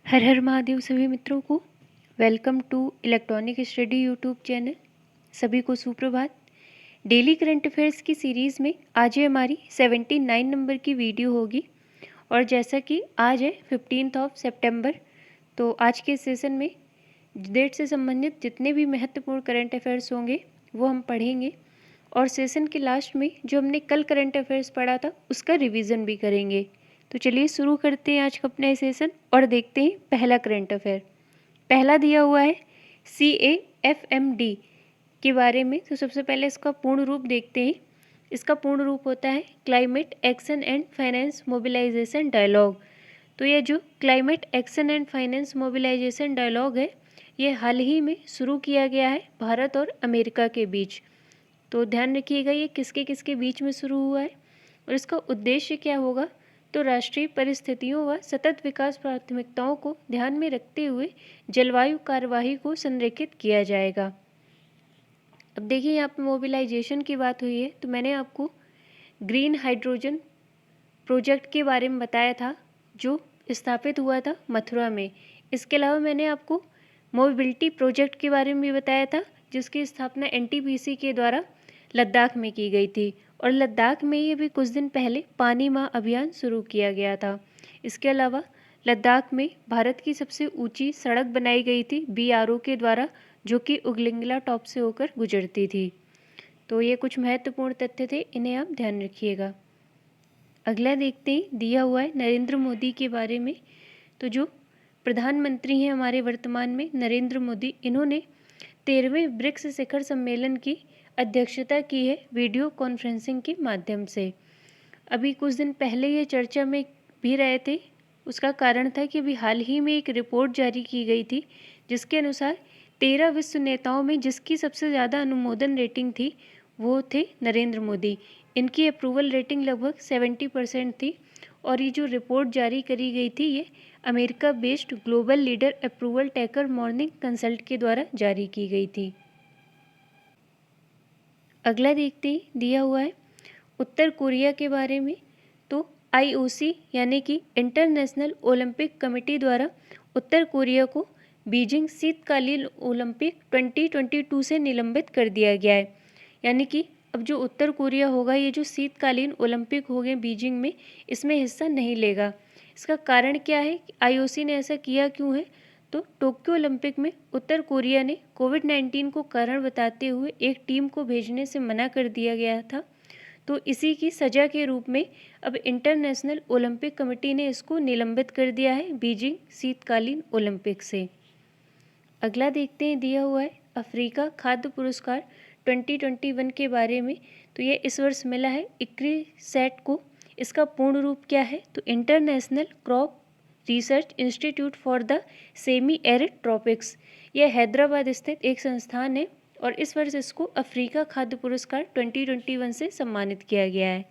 हर हर महादेव सभी मित्रों को welcome to electronic study YouTube channel. सभी को सुप्रभात। डेली करंट अफेयर्स की सीरीज़ में आज है हमारी 79 नंबर की वीडियो होगी। और जैसा कि आज है 15 सितंबर, तो आज के सेशन में डेट से संबंधित जितने भी महत्वपूर्ण करंट अफेयर्स होंगे वो हम पढ़ेंगे। और सेशन के लास्ट में जो हमने कल करंट अफेयर्स पढ़ा था उसका रिवीजन भी करेंगे। तो चलिए शुरू करते हैं आज का अपना सेशन और देखते हैं पहला करंट अफेयर। पहला दिया हुआ है CAFMD के बारे में। तो सबसे पहले इसका पूर्ण रूप देखते हैं। इसका पूर्ण रूप होता है climate action and finance mobilisation dialogue. तो ये जो climate action and finance mobilisation dialogue है ये हाल ही में शुरू किया गया है भारत और अमेरिका के बीच। तो ध्यान रखिएगा ये किसके किसके बीच में शुरू हुआ है और इसका उद्देश्य क्या होगा। तो राष्ट्रीय परिस्थितियों व सतत विकास प्राथमिकताओं को ध्यान में रखते हुए जलवायु कार्यवाही को संरेखित किया जाएगा। अब देखिए यहाँ पर मोबिलाइजेशन की बात हुई है, तो मैंने आपको ग्रीन हाइड्रोजन प्रोजेक्ट के बारे में बताया था जो स्थापित हुआ था मथुरा में। इसके अलावा मैंने आपको मोबिलिटी प्रोजेक्ट के बारे में भी बताया था जिसकी स्थापना NTPC के द्वारा लद्दाख में की गई थी। और लद्दाख में ही अभी कुछ दिन पहले पानी माह अभियान शुरू किया गया था। इसके अलावा लद्दाख में भारत की सबसे ऊंची सड़क बनाई गई थी BRO के द्वारा, जो कि उगलिंगला टॉप से होकर गुजरती थी। तो ये कुछ महत्वपूर्ण तथ्य थे, इन्हें आप ध्यान रखिएगा। अगला देखते हैं, दिया हुआ है नरेंद्र मोदी के बारे में। तो जो प्रधानमंत्री हैं हमारे वर्तमान में नरेंद्र मोदी, इन्होंने 13वें ब्रिक्स शिखर सम्मेलन की अध्यक्षता की है वीडियो कॉन्फ्रेंसिंग के माध्यम से। अभी कुछ दिन पहले ये चर्चा में भी रहे थे। उसका कारण था कि अभी हाल ही में एक रिपोर्ट जारी की गई थी जिसके अनुसार 13 विश्व नेताओं में जिसकी सबसे ज़्यादा अनुमोदन रेटिंग थी वो थे नरेंद्र मोदी। इनकी अप्रूवल रेटिंग लगभग 70% थी। और ये जो रिपोर्ट जारी करी गई थी ये America based global leader approval taker morning consult के द्वारा जारी की गई थी। अगला देखते ही दिया हुआ है उत्तर कोरिया के बारे में। तो IOC यानी कि इंटरनेशनल ओलंपिक कमेटी द्वारा उत्तर कोरिया को बीजिंग शीतकालीन ओलंपिक 2022 से निलंबित कर दिया गया है। यानी कि अब जो उत्तर कोरिया होगा ये जो शीतकालीन ओलंपिक हो गए बीजिंग में, इसमें हिस्सा नहीं लेगा। इसका कारण क्या है, IOC ने ऐसा किया क्यों है? तो टोक्यो ओलंपिक में उत्तर कोरिया ने कोविड-19 को कारण बताते हुए एक टीम को भेजने से मना कर दिया गया था। तो इसी की सज़ा के रूप में अब इंटरनेशनल ओलंपिक कमेटी ने इसको निलंबित कर दिया है बीजिंग शीतकालीन ओलंपिक से। अगला देखते हैं, दिया हुआ है अफ्रीका खाद्य पुरस्कार 2021 के बारे में। तो ये इस वर्ष मिला है ICRISAT को। इसका पूर्ण रूप क्या है? तो international crop research institute for the semi arid tropics. यह हैदराबाद स्थित एक संस्थान है और इस वर्ष इसको अफ्रीका खाद्य पुरस्कार 2021 से सम्मानित किया गया है।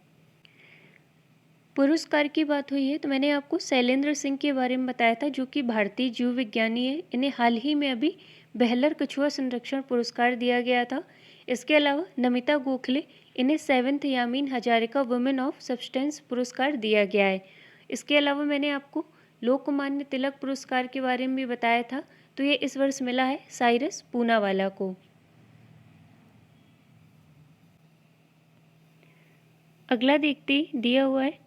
पुरस्कार की बात हुई है तो मैंने आपको शैलेंद्र सिंह के बारे में बताया था जो कि भारतीय जीव विज्ञानी है। इन्हें हाल ही में अभी बेहलर कछुआ संरक्षण पुरस्कार दिया गया था। इसके अलावा नमिता गोखले, इन्हें 7th Yamin Hazarika women of substance पुरस्कार दिया गया है। इसके अलावा मैंने आपको लोकमान्य तिलक पुरस्कार के बारे में भी बताया था। तो ये इस वर्ष मिला है साइरस पूनावाला को। अगला देखते ही दिया हुआ है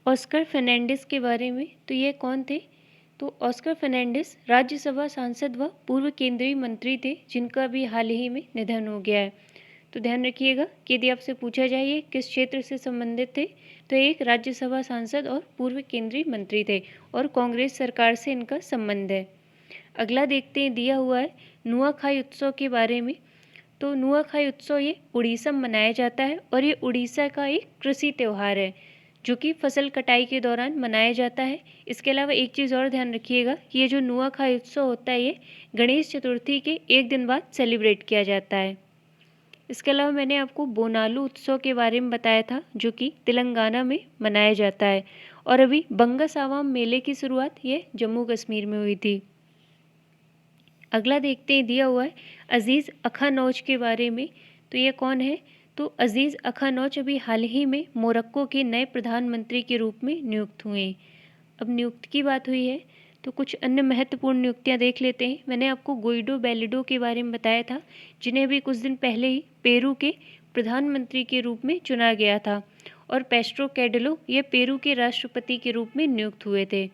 ऑस्कर फर्नांडिस के बारे में। तो ये कौन थे? तो ऑस्कर फर्नांडिस राज्यसभा सांसद व पूर्व केंद्रीय मंत्री थे जिनका भी हाल ही में निधन हो गया है। तो ध्यान रखिएगा कि यदि आपसे पूछा जाए ये किस क्षेत्र से संबंधित थे तो एक राज्यसभा सांसद और पूर्व केंद्रीय मंत्री थे और कांग्रेस सरकार से इनका संबंध है। अगला देखते हैं, दिया हुआ है नुआखाई उत्सव के बारे में। तो नुआखाई उत्सव ये उड़ीसा में मनाया जाता है और ये उड़ीसा का एक कृषि त्यौहार है जो कि फसल कटाई के दौरान मनाया जाता है। इसके अलावा एक चीज़ और ध्यान रखिएगा कि ये जो नुआखाई उत्सव होता है ये गणेश चतुर्थी के एक दिन बाद सेलिब्रेट किया जाता है। इसके अलावा मैंने आपको बोनालू उत्सव के बारे में बताया था जो कि तेलंगाना में मनाया जाता है और अभी बंगसावाम मेले की शुरुआत ये जम्मू कश्मीर में हुई थी। अगला देखते हैं, दिया हुआ है अजीज़ अखानौज के बारे में। तो ये कौन है? तो अजीज़ अखानौज अभी हाल ही में मोरक्को के नए प्रधानमंत्री के रूप में नियुक्त हुए। अब नियुक्त की बात हुई है तो कुछ अन्य महत्वपूर्ण नियुक्तियां देख लेते हैं। मैंने आपको गुइडो बेलिडो के बारे में बताया था, जिन्हें अभी कुछ दिन पहले ही पेरू के प्रधानमंत्री के रूप में चुना गया था, और पेस्ट्रो कैडलो ये पेरू के राष्ट्रपति के रूप में नियुक्त हुए थे।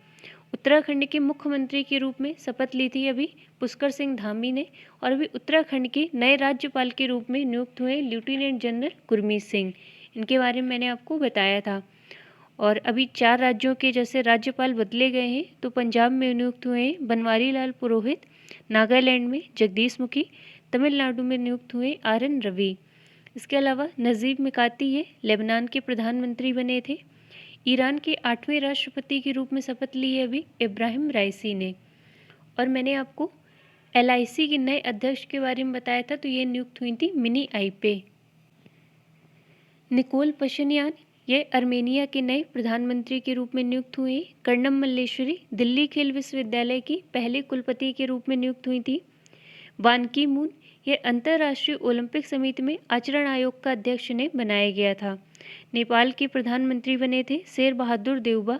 उत्तराखंड के मुख्यमंत्री के रूप में शपथ ली थी अभी पुष्कर सिंह धामी ने, और अभी उत्तराखंड के नए राज्यपाल के रूप में नियुक्त हुए लेफ्टिनेंट जनरल गुरमीत सिंह। इनके बारे में मैंने आपको बताया था। और अभी 4 राज्यों के जैसे राज्यपाल बदले गए हैं, तो पंजाब में नियुक्त हुए हैं बनवारी लाल पुरोहित, नागालैंड में जगदीश मुखी, तमिलनाडु में नियुक्त हुए RN रवि। इसके अलावा नजीब मिकाती ये लेबनान के प्रधानमंत्री बने थे। ईरान के 8वें राष्ट्रपति के रूप में शपथ ली है अभी इब्राहिम राइसी ने। और मैंने आपको LIC के नए अध्यक्ष के बारे में बताया था, तो ये नियुक्त हुई थी मिनी आईपे। निकोल पशनियान ये अर्मेनिया के नए प्रधानमंत्री के रूप में नियुक्त हुए। कर्णम मल्लेश्वरी दिल्ली खेल विश्वविद्यालय की पहले कुलपति के रूप में नियुक्त हुई थी। बान की मून ये अंतर्राष्ट्रीय ओलंपिक समिति में आचरण आयोग का अध्यक्ष ने बनाया गया था। नेपाल के प्रधानमंत्री बने थे शेर बहादुर देउबा।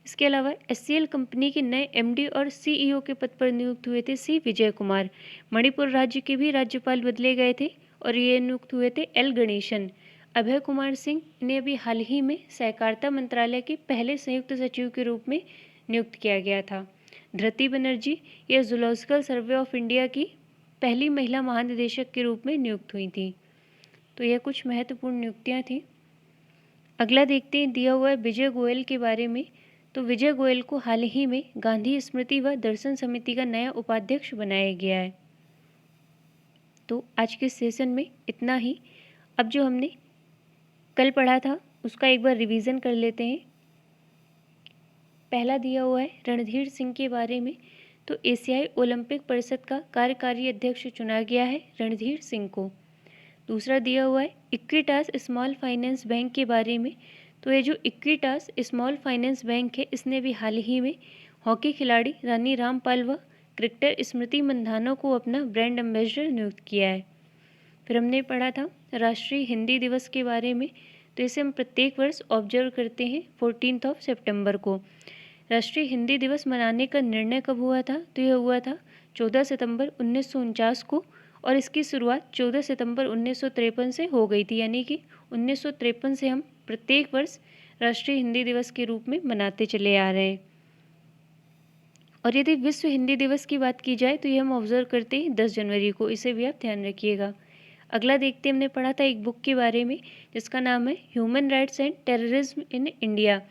इसके अलावा SCL कंपनी के नए MD और CEO के पद पर नियुक्त हुए थे C विजय कुमार। मणिपुर राज्य के भी राज्यपाल बदले गए थे, और ये नियुक्त हुए थे L गणेशन। अभय कुमार सिंह ने अभी हाल ही में सहकारिता मंत्रालय के पहले संयुक्त सचिव के रूप में नियुक्त किया गया था। धृति बनर्जी ये जूलॉजिकल सर्वे ऑफ इंडिया की पहली महिला महानिदेशक के रूप में नियुक्त हुई थी। तो यह कुछ महत्वपूर्ण नियुक्तियां थी। अगला देखते हैं दिया हुआ है विजय गोयल के बारे में। तो विजय गोयल को हाल ही में गांधी स्मृति व दर्शन समिति का नया उपाध्यक्ष बनाया गया है। तो आज के सेशन में इतना ही। अब जो हमने कल पढ़ा था उसका एक बार रिवीजन कर लेते हैं। पहला दिया हुआ है रणधीर सिंह के बारे में। तो एशियाई ओलंपिक परिषद का कार्यकारी अध्यक्ष चुना गया है रणधीर सिंह को। दूसरा दिया हुआ है इक्विटास स्मॉल फाइनेंस बैंक के बारे में। तो ये जो इक्विटास स्मॉल फाइनेंस बैंक है, इसने भी हाल ही में हॉकी खिलाड़ी रानी रामपाल व क्रिकेटर स्मृति मंधाना को अपना ब्रांड एम्बेसडर नियुक्त किया है। फिर हमने पढ़ा था राष्ट्रीय हिंदी दिवस के बारे में। तो इसे हम प्रत्येक वर्ष ऑब्जर्व करते हैं 14 सितंबर को। राष्ट्रीय हिंदी दिवस मनाने का निर्णय कब हुआ था? तो यह हुआ था 14 सितंबर 1949 को, और इसकी शुरुआत 14 सितंबर 1953 से हो गई थी। यानी कि 1953 से हम प्रत्येक वर्ष राष्ट्रीय हिंदी दिवस के रूप में मनाते चले आ रहे हैं। और यदि विश्व हिंदी दिवस की बात की जाए तो ये हम ऑब्जर्व करते हैं 10 जनवरी को। इसे भी आप ध्यान रखिएगा। अगला देखते हमने पढ़ा था एक बुक के बारे में जिसका नाम है human rights and terrorism in India.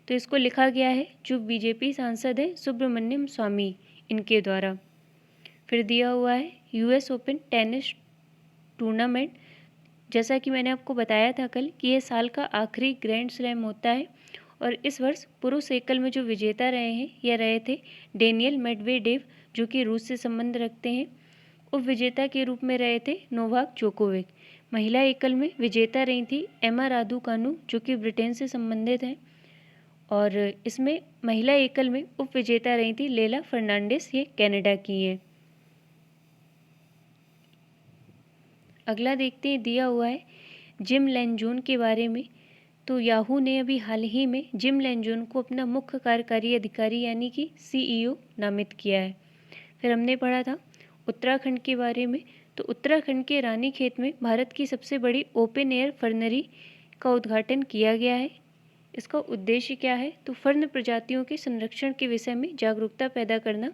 तो इसको लिखा गया है जो BJP सांसद है सुब्रमण्यम स्वामी, इनके द्वारा। फिर दिया हुआ है US ओपन टेनिस टूर्नामेंट। जैसा कि मैंने आपको बताया था कल कि यह साल का आखिरी ग्रैंड स्लैम होता है, और इस वर्ष पुरुष एकल में जो विजेता रहे हैं यह रहे थे डेनियल मेडवेडेव, जो कि रूस से संबंध रखते हैं। उप विजेता के रूप में रहे थे नोवाक जोकोविक। महिला एकल में विजेता रही थी एमा रादुकानु, जो कि ब्रिटेन से संबंधित हैं। और इसमें महिला एकल में उप विजेता रही थी लेला फर्नांडिस, ये कनाडा की है। अगला देखते हैं दिया हुआ है जिम लेंजोन के बारे में। तो याहू ने अभी हाल ही में जिम लेंजोन को अपना मुख्य कार्यकारी अधिकारी यानी कि CEO नामित किया है। फिर हमने पढ़ा था उत्तराखंड के बारे में। तो उत्तराखंड के रानीखेत में भारत की सबसे बड़ी ओपन एयर फर्नरी का उद्घाटन किया गया है। इसका उद्देश्य क्या है? तो फर्न प्रजातियों के संरक्षण के विषय में जागरूकता पैदा करना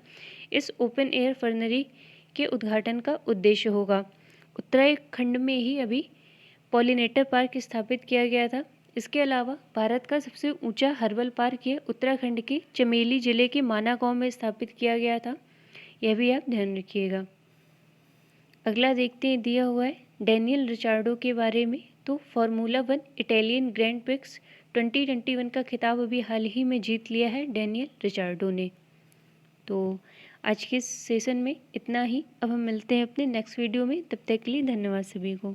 इस ओपन एयर फर्नरी के उद्घाटन का उद्देश्य होगा। उत्तराखंड में ही अभी पॉलिनेटर पार्क स्थापित किया गया था। इसके अलावा भारत का सबसे ऊंचा हर्बल पार्क यह उत्तराखंड के चमेली जिले के माना गांव में स्थापित किया गया था। यह भी आप ध्यान रखिएगा। अगला देखते हैं दिया हुआ है डेनियल रिचार्डो के बारे में। तो फार्मूला 1 इटालियन ग्रैंड प्रिक्स 2021 का खिताब अभी हाल ही में जीत लिया है डेनियल रिचार्डो ने। तो आज के सेशन में इतना ही। अब हम मिलते हैं अपने नेक्स्ट वीडियो में। तब तक के लिए धन्यवाद सभी को।